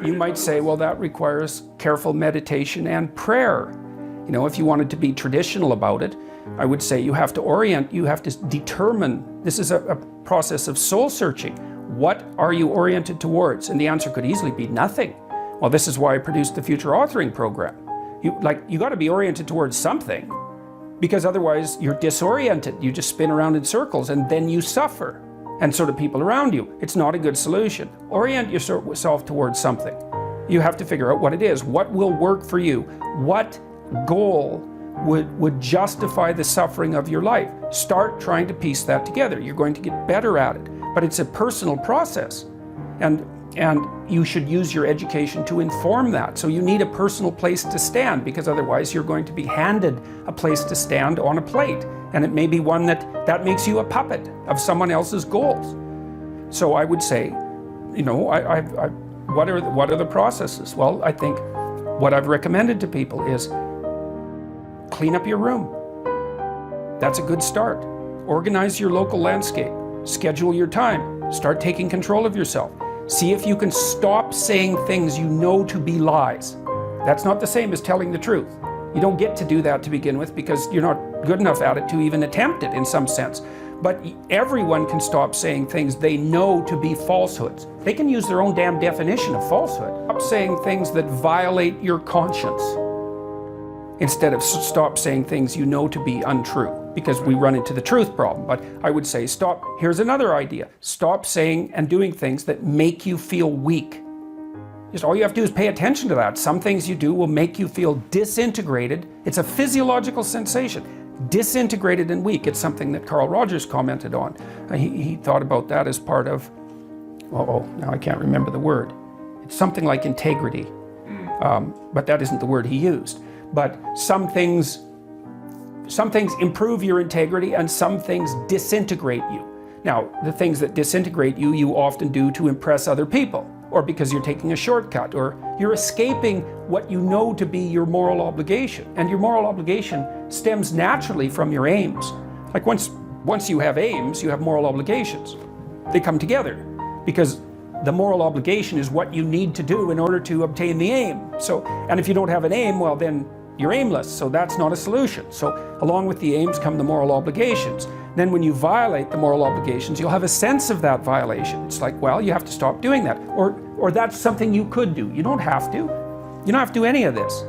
You might say, well, that requires careful meditation and prayer. You know, if you wanted to be traditional about it, I would say you have to determine, this is a process of soul searching. What are you oriented towards? And the answer could easily be nothing. Well, this is why I produced the Future Authoring Program. You got to be oriented towards something, because otherwise you're disoriented. You just spin around in circles and then you suffer. And so do people around you. It's not a good solution. Orient yourself towards something. You have to figure out what it is. What will work for you? What goal would justify the suffering of your life? Start trying to piece that together. You're going to get better at it. But it's a personal process. And you should use your education to inform that. So you need a personal place to stand, because otherwise you're going to be handed a place to stand on a plate. And it may be one that makes you a puppet of someone else's goals. So I would say, you know, what are the processes? Well, I think what I've recommended to people is clean up your room. That's a good start. Organize your local landscape. Schedule your time. Start taking control of yourself. See if you can stop saying things you know to be lies. That's not the same as telling the truth. You don't get to do that to begin with, because you're not good enough at it to even attempt it in some sense. But everyone can stop saying things they know to be falsehoods. They can use their own damn definition of falsehood. Stop saying things that violate your conscience, instead of stop saying things you know to be untrue, because we run into the truth problem. But I would say stop. Here's another idea. Stop saying and doing things that make you feel weak. Just all you have to do is pay attention to that. Some things you do will make you feel disintegrated. It's a physiological sensation. Disintegrated and weak. It's something that Carl Rogers commented on. He thought about that as part of, now I can't remember the word. It's something like integrity, but that isn't the word he used. But some things improve your integrity and some things disintegrate you. Now, the things that disintegrate you, you often do to impress other people, or because you're taking a shortcut, or you're escaping what you know to be your moral obligation. And your moral obligation stems naturally from your aims. Like once you have aims, you have moral obligations. They come together, because the moral obligation is what you need to do in order to obtain the aim. So, and if you don't have an aim, well then you're aimless, so that's not a solution. So along with the aims come the moral obligations. Then when you violate the moral obligations, you'll have a sense of that violation. It's like, well, you have to stop doing that. Or that's something you could do. You don't have to. You don't have to do any of this.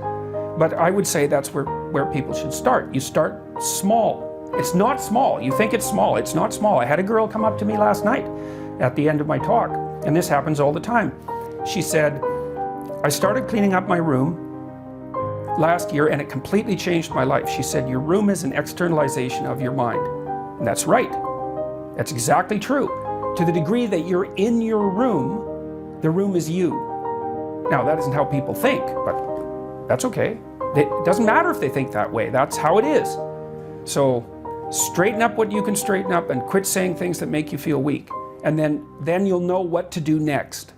But I would say that's where people should start. You start small. It's not small. You think it's small. It's not small. I had a girl come up to me last night at the end of my talk, and this happens all the time. She said, I started cleaning up my room last year and it completely changed my life. She said, your room is an externalization of your mind. And that's right. That's exactly true. To the degree that you're in your room, the room is you. Now, that isn't how people think, but that's okay. It doesn't matter if they think that way. That's how it is. So straighten up what you can straighten up and quit saying things that make you feel weak. And then you'll know what to do next.